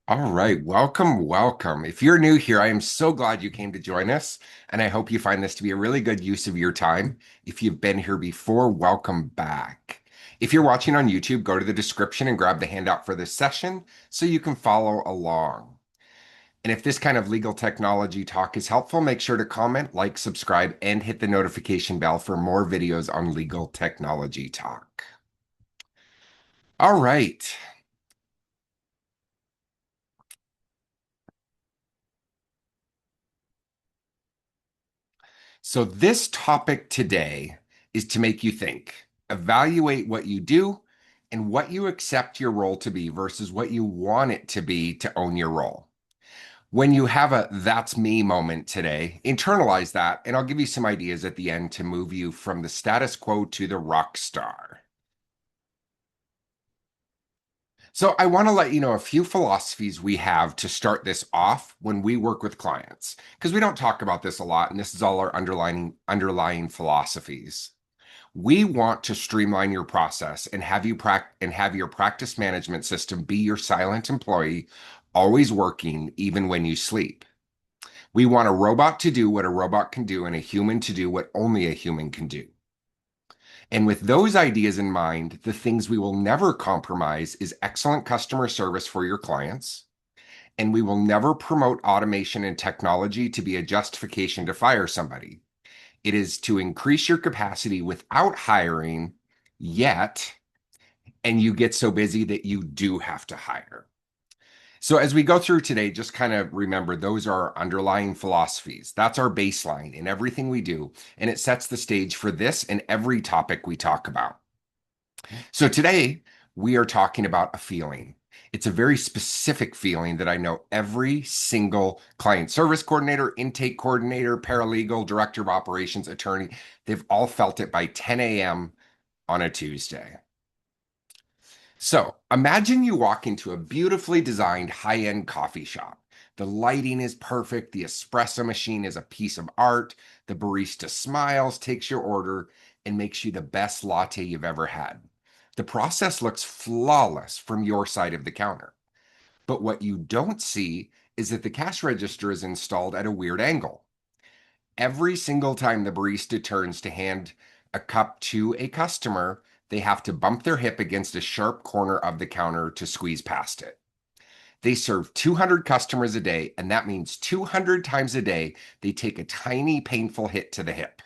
All right, welcome, welcome. If you're new here, I am so glad you came to join us, and I hope you find this to be a really good use of your time. If you've been here before, welcome back. If you're watching on YouTube, go to the description and grab the handout for this session so you can follow along. And if this kind of legal technology talk is helpful, make sure to comment, like, subscribe, and hit the notification bell for more videos on legal technology talk. All right. So, this topic today is to make you think, evaluate what you do and what you accept your role to be versus what you want it to be to own your role. When you have a that's me moment today, internalize that, and I'll give you some ideas at the end to move you from the status quo to the rock star. So, I want to let you know a few philosophies we have to start this off when we work with clients, because we don't talk about this a lot, and this is all our underlying philosophies. We want to streamline your process and have your practice management system be your silent employee, always working even when you sleep. We want a robot to do what a robot can do and a human to do what only a human can do. And with those ideas in mind, the things we will never compromise is excellent customer service for your clients, and we will never promote automation and technology to be a justification to fire somebody. It is to increase your capacity without hiring yet, and you get so busy that you do have to hire. So, as we go through today, just kind of remember those are our underlying philosophies. That's our baseline in everything we do, and it sets the stage for this and every topic we talk about. So, today we are talking about a feeling. It's a very specific feeling that I know every single client service coordinator, intake coordinator, paralegal, director of operations, attorney, they've all felt it by 10 a.m. on a Tuesday. So imagine you walk into a beautifully designed high-end coffee shop. The lighting is perfect. The espresso machine is a piece of art. The barista smiles, takes your order, and makes you the best latte you've ever had. The process looks flawless from your side of the counter. But what you don't see is that the cash register is installed at a weird angle. Every single time the barista turns to hand a cup to a customer, they have to bump their hip against a sharp corner of the counter to squeeze past it. They serve 200 customers a day, and that means 200 times a day they take a tiny, painful hit to the hip.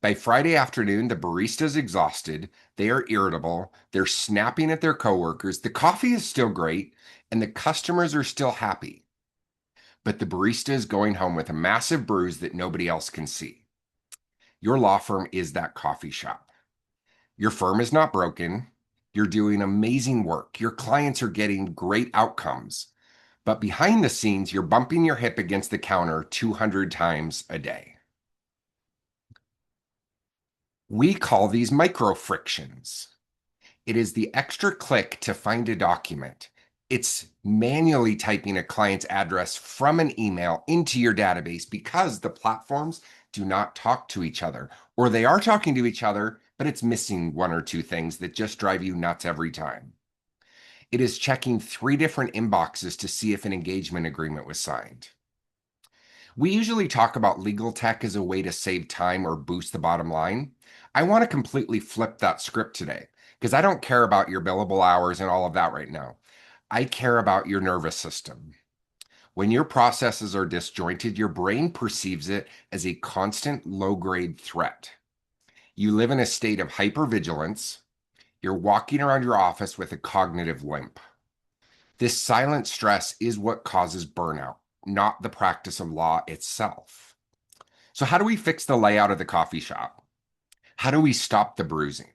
By Friday afternoon, the barista's exhausted, they are irritable, they're snapping at their coworkers, the coffee is still great, and the customers are still happy. But the barista is going home with a massive bruise that nobody else can see. Your law firm is that coffee shop. Your firm is not broken. You're doing amazing work. Your clients are getting great outcomes. But behind the scenes, you're bumping your hip against the counter 200 times a day. We call these micro frictions. It is the extra click to find a document. It's manually typing a client's address from an email into your database because the platforms do not talk to each other, or they are talking to each other, but it's missing one or two things that just drive you nuts every time. It is checking 3 different inboxes to see if an engagement agreement was signed. We usually talk about legal tech as a way to save time or boost the bottom line. I want to completely flip that script today because I don't care about your billable hours and all of that right now. I care about your nervous system. When your processes are disjointed, your brain perceives it as a constant low grade threat. You live in a state of hypervigilance. You're walking around your office with a cognitive limp. This silent stress is what causes burnout, not the practice of law itself. So, how do we fix the layout of the coffee shop? How do we stop the bruising?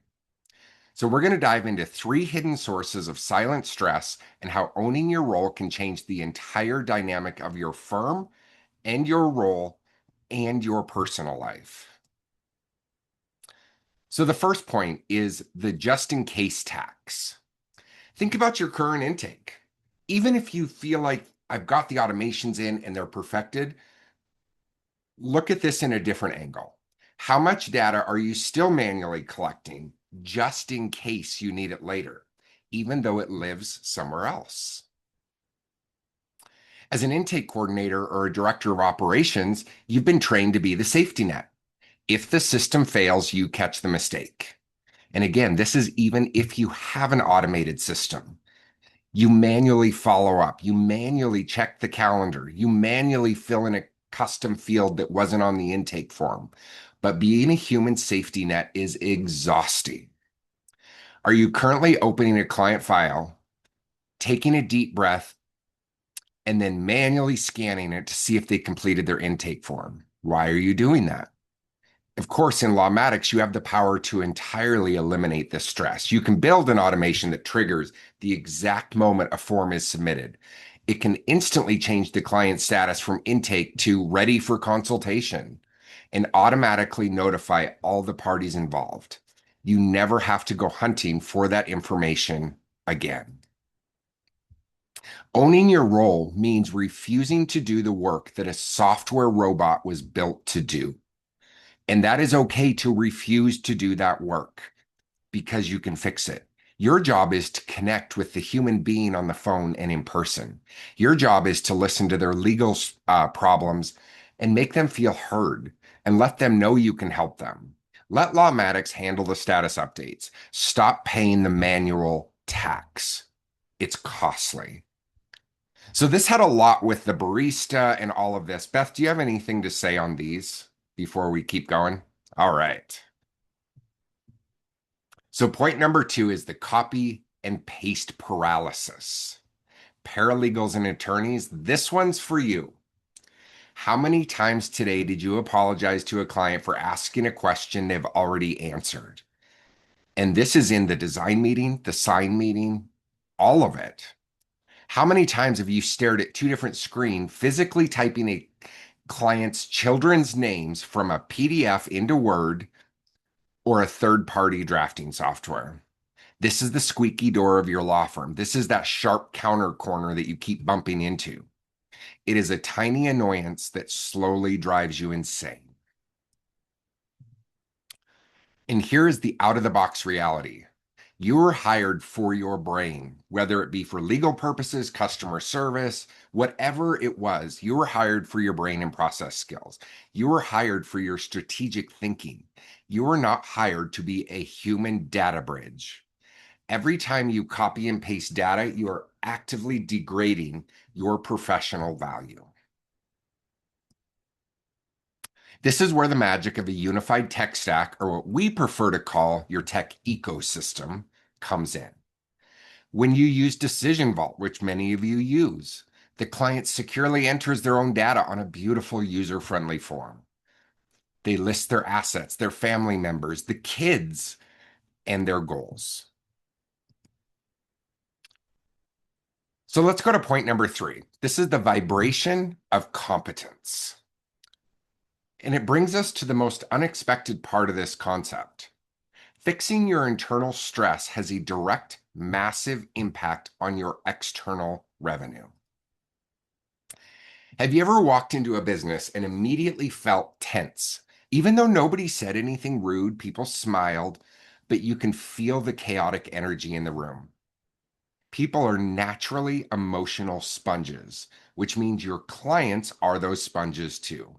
So, we're going to dive into 3 hidden sources of silent stress and how owning your role can change the entire dynamic of your firm and your role and your personal life. So, the first point is the just in case tax. Think about your current intake. Even if you feel like I've got the automations in and they're perfected, look at this in a different angle. How much data are you still manually collecting just in case you need it later, even though it lives somewhere else? As an intake coordinator or a director of operations, you've been trained to be the safety net. If the system fails, you catch the mistake. And again, this is even if you have an automated system. You manually follow up, you manually check the calendar, you manually fill in a custom field that wasn't on the intake form. But being a human safety net is exhausting. Are you currently opening a client file, taking a deep breath, and then manually scanning it to see if they completed their intake form? Why are you doing that? Of course, in Lawmatics, you have the power to entirely eliminate this stress. You can build an automation that triggers the exact moment a form is submitted. It can instantly change the client status from intake to ready for consultation and automatically notify all the parties involved. You never have to go hunting for that information again. Owning your role means refusing to do the work that a software robot was built to do. And that is okay to refuse to do that work because you can fix it. Your job is to connect with the human being on the phone and in person. Your job is to listen to their legal problems and make them feel heard and let them know you can help them. Let Lawmatics handle the status updates. Stop paying the manual tax. It's costly. So this had a lot with the barista and all of this. Beth, do you have anything to say on these before we keep going? All right. So point number 2 is the copy and paste paralysis. Paralegals and attorneys, this one's for you. How many times today did you apologize to a client for asking a question they've already answered? And this is in the design meeting, the sign meeting, all of it. How many times have you stared at 2 different screens, physically typing a client's children's names from a PDF into Word or a third-party drafting software? This is the squeaky door of your law firm. This is that sharp counter corner that you keep bumping into. It is a tiny annoyance that slowly drives you insane. And here is the out-of-the-box reality. You were hired for your brain, whether it be for legal purposes, customer service, whatever it was. You were hired for your brain and process skills. You were hired for your strategic thinking. You were not hired to be a human data bridge. Every time you copy and paste data, you are actively degrading your professional value. This is where the magic of a unified tech stack, or what we prefer to call your tech ecosystem, comes in. When you use Decision Vault, which many of you use, the client securely enters their own data on a beautiful user-friendly form. They list their assets, their family members, the kids, and their goals. So let's go to point number 3. This is the vibration of competence. And it brings us to the most unexpected part of this concept. Fixing your internal stress has a direct, massive impact on your external revenue. Have you ever walked into a business and immediately felt tense? Even though nobody said anything rude, people smiled, but you can feel the chaotic energy in the room. People are naturally emotional sponges, which means your clients are those sponges too.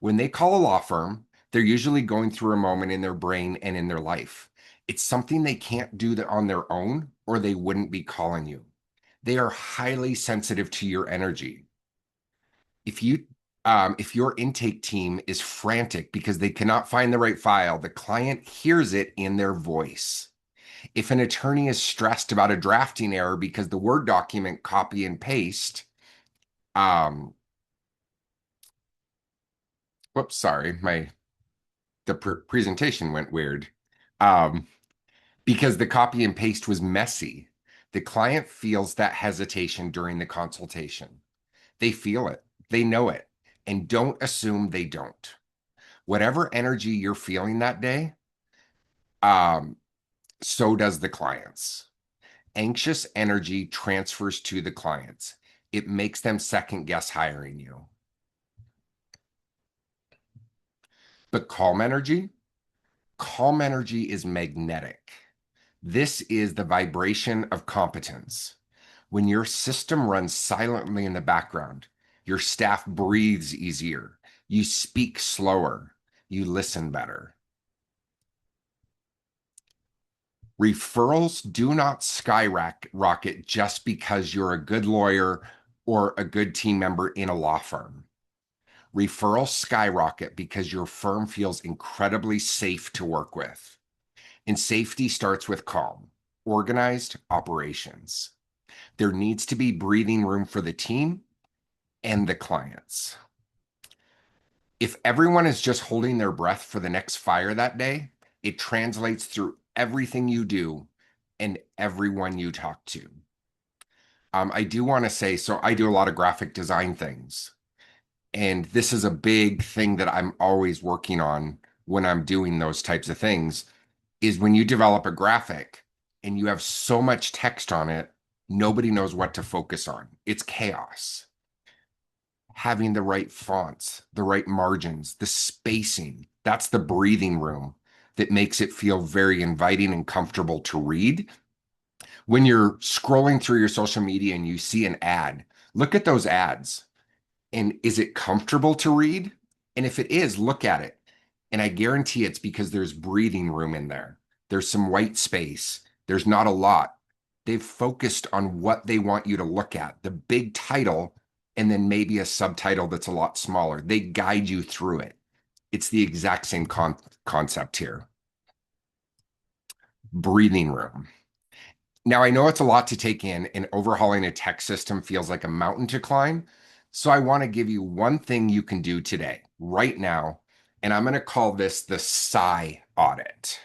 When they call a law firm, they're usually going through a moment in their brain and in their life. It's something they can't do that on their own, or they wouldn't be calling you. They are highly sensitive to your energy. If your intake team is frantic because they cannot find the right file, the client hears it in their voice. If an attorney is stressed about a drafting error because the Word document copy and paste, whoops, sorry, the presentation went weird. Because the copy and paste was messy, the client feels that hesitation during the consultation. They feel it, they know it, and don't assume they don't. Whatever energy you're feeling that day, so does the client's. Anxious energy transfers to the clients. It makes them second guess hiring you. But calm energy is magnetic. This is the vibration of competence. When your system runs silently in the background, your staff breathes easier, you speak slower, you listen better. Referrals do not skyrocket just because you're a good lawyer or a good team member in a law firm. Referrals skyrocket because your firm feels incredibly safe to work with. And safety starts with calm, organized operations. There needs to be breathing room for the team and the clients. If everyone is just holding their breath for the next fire that day, it translates through everything you do and everyone you talk to. I do want to say, so I do a lot of graphic design things, and this is a big thing that I'm always working on when I'm doing those types of things, is when you develop a graphic and you have so much text on it, nobody knows what to focus on. It's chaos. Having the right fonts, the right margins, the spacing, that's the breathing room that makes it feel very inviting and comfortable to read. When you're scrolling through your social media and you see an ad, look at those ads. And is it comfortable to read? And if it is, look at it. And I guarantee it's because there's breathing room in there. There's some white space. There's not a lot. They've focused on what they want you to look at, the big title, and then maybe a subtitle that's a lot smaller. They guide you through it. It's the exact same concept here. Breathing room. Now, I know it's a lot to take in, and overhauling a tech system feels like a mountain to climb. So I want to give you one thing you can do today, right now, and I'm going to call this the sigh audit.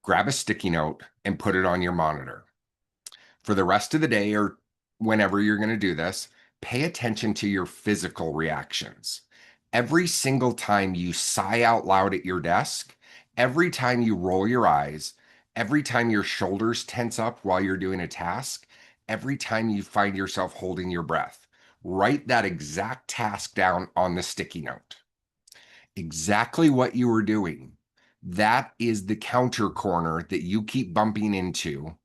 Grab a sticky note and put it on your monitor. For the rest of the day or whenever you're going to do this, pay attention to your physical reactions. Every single time you sigh out loud at your desk, every time you roll your eyes, every time your shoulders tense up while you're doing a task, every time you find yourself holding your breath, write that exact task down on the sticky note. Exactly what you were doing. That is the counter corner that you keep bumping into,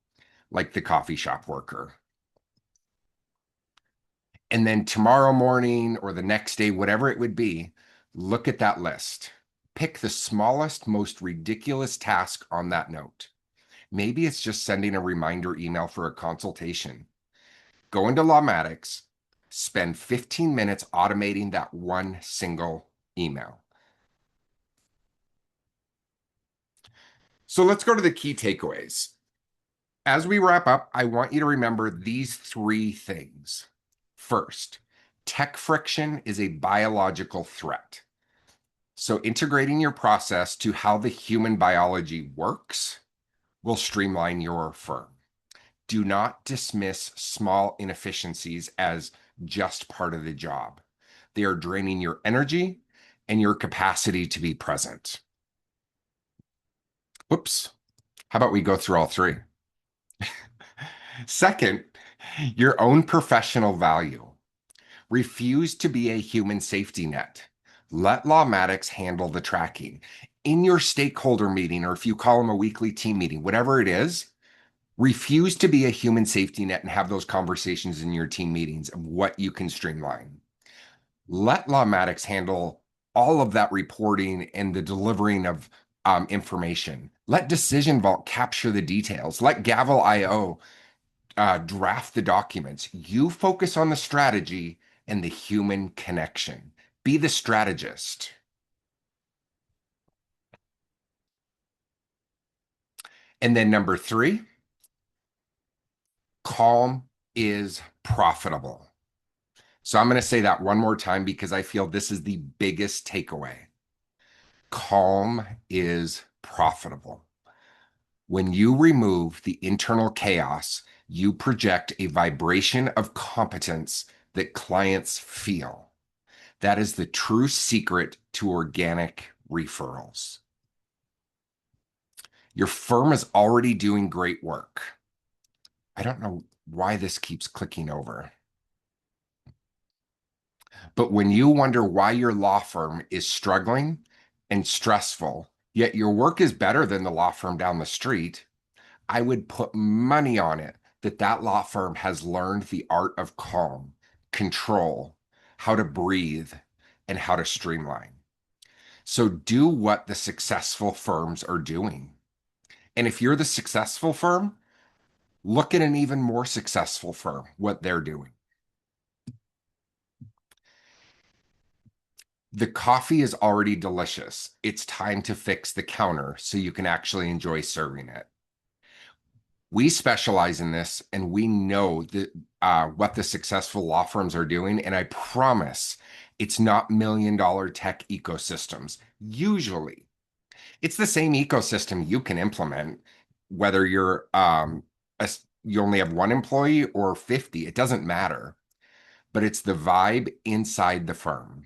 like the coffee shop worker. And then tomorrow morning or the next day, whatever it would be, look at that list. Pick the smallest, most ridiculous task on that note. Maybe it's just sending a reminder email for a consultation. Go into Lawmatics, spend 15 minutes automating that one single email. So let's go to the key takeaways. As we wrap up, I want you to remember these three things. First, tech friction is a biological threat. So integrating your process to how the human biology works will streamline your firm. Do not dismiss small inefficiencies as just part of the job. They are draining your energy and your capacity to be present. Whoops. How about we go through all three? Second, your own professional value. Refuse to be a human safety net. Let Lawmatics handle the tracking. In your stakeholder meeting, or if you call them a weekly team meeting, whatever it is, refuse to be a human safety net and have those conversations in your team meetings of what you can streamline. Let Lawmatics handle all of that reporting and the delivering of information. Let Decision Vault capture the details. Let Gavel.io draft the documents. You focus on the strategy and the human connection. Be the strategist. And then number three, calm is profitable. So I'm going to say that one more time because I feel this is the biggest takeaway. Calm is profitable. When you remove the internal chaos, you project a vibration of competence that clients feel. That is the true secret to organic referrals. Your firm is already doing great work. I don't know why this keeps clicking over. But when you wonder why your law firm is struggling and stressful, yet your work is better than the law firm down the street, I would put money on it that law firm has learned the art of calm, control, how to breathe, and how to streamline. So do what the successful firms are doing. And if you're the successful firm, look at an even more successful firm, what they're doing. The coffee is already delicious. It's time to fix the counter so you can actually enjoy serving it. We specialize in this and we know what the successful law firms are doing. And I promise it's not $1 million tech ecosystems. Usually, it's the same ecosystem you can implement, whether you only have one employee or 50, it doesn't matter. But it's the vibe inside the firm.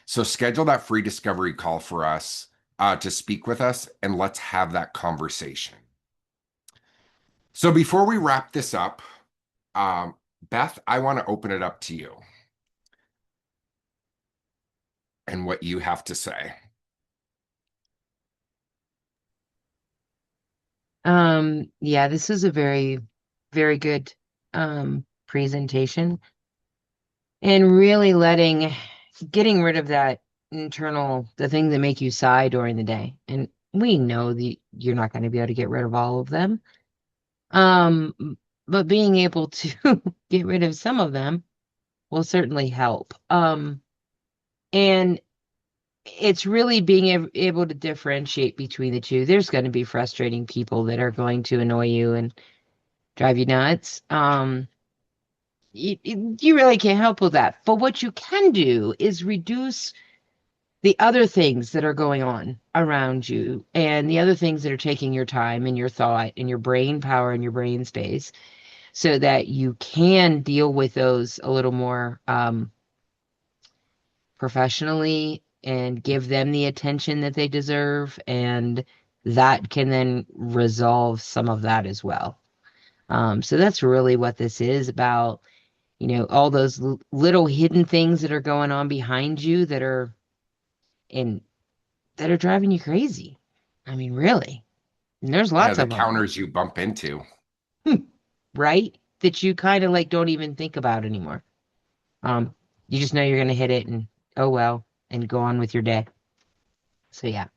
So schedule that free discovery call for us to speak with us, and let's have that conversation. So before we wrap this up, um, Beth, I want to open it up to you and what you have to say. Yeah, this is a very, very good presentation, and really getting rid of that the thing that make you sigh during the day. And we know that you're not going to be able to get rid of all of them. But being able to get rid of some of them will certainly help. And it's really being able to differentiate between the two. There's going to be frustrating people that are going to annoy you and drive you nuts. You really can't help with that. But what you can do is reduce the other things that are going on around you and the other things that are taking your time and your thought and your brain power and your brain space so that you can deal with those a little more professionally and give them the attention that they deserve. And that can then resolve some of that as well. So that's really what this is about. All those little hidden things that are going on behind you in that are driving you crazy. I mean, really. And there's Yeah, lots the of them, counters you bump into. right? That you kind of like don't even think about anymore. Um, you just know you're going to hit it and oh well, and go on with your day. So yeah,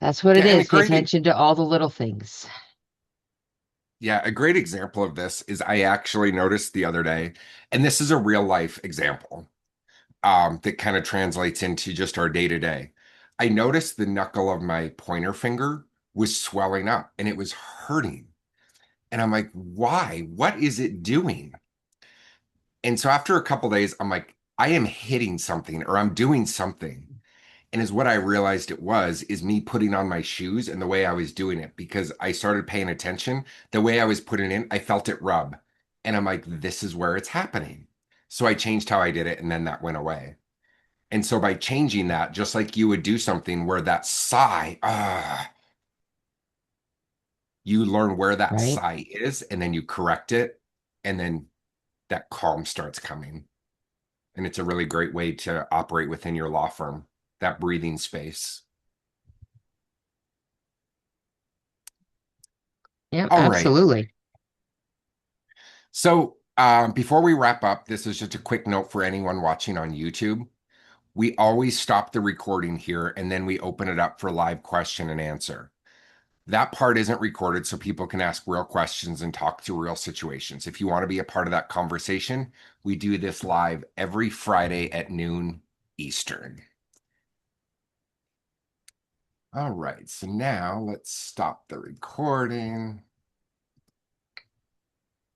that's what Yeah, it and a is. Pay great attention to all the little things. yeah, a great example of this is I actually noticed the other day, and this is a real life example that kind of translates into just our day to day. I noticed the knuckle of my pointer finger was swelling up and it was hurting. And I'm like, why? What is it doing? And so after a couple days, I'm like, I am hitting something or I'm doing something. And is what I realized it was is me putting on my shoes and the way I was doing it because I started paying attention. The way I was putting it in, I felt it rub. And I'm like, this is where it's happening. So I changed how I did it and then that went away. And so by changing that, just like you would do something where that sigh, you learn where that Right? sigh is and then you correct it. And then that calm starts coming. And it's a really great way to operate within your law firm, that breathing space. Yeah, All right. absolutely. So before we wrap up, this is just a quick note for anyone watching on YouTube. We always stop the recording here and then we open it up for live question and answer. That part isn't recorded so people can ask real questions and talk through real situations. If you want to be a part of that conversation, we do this live every Friday at noon Eastern. All right, so now let's stop the recording.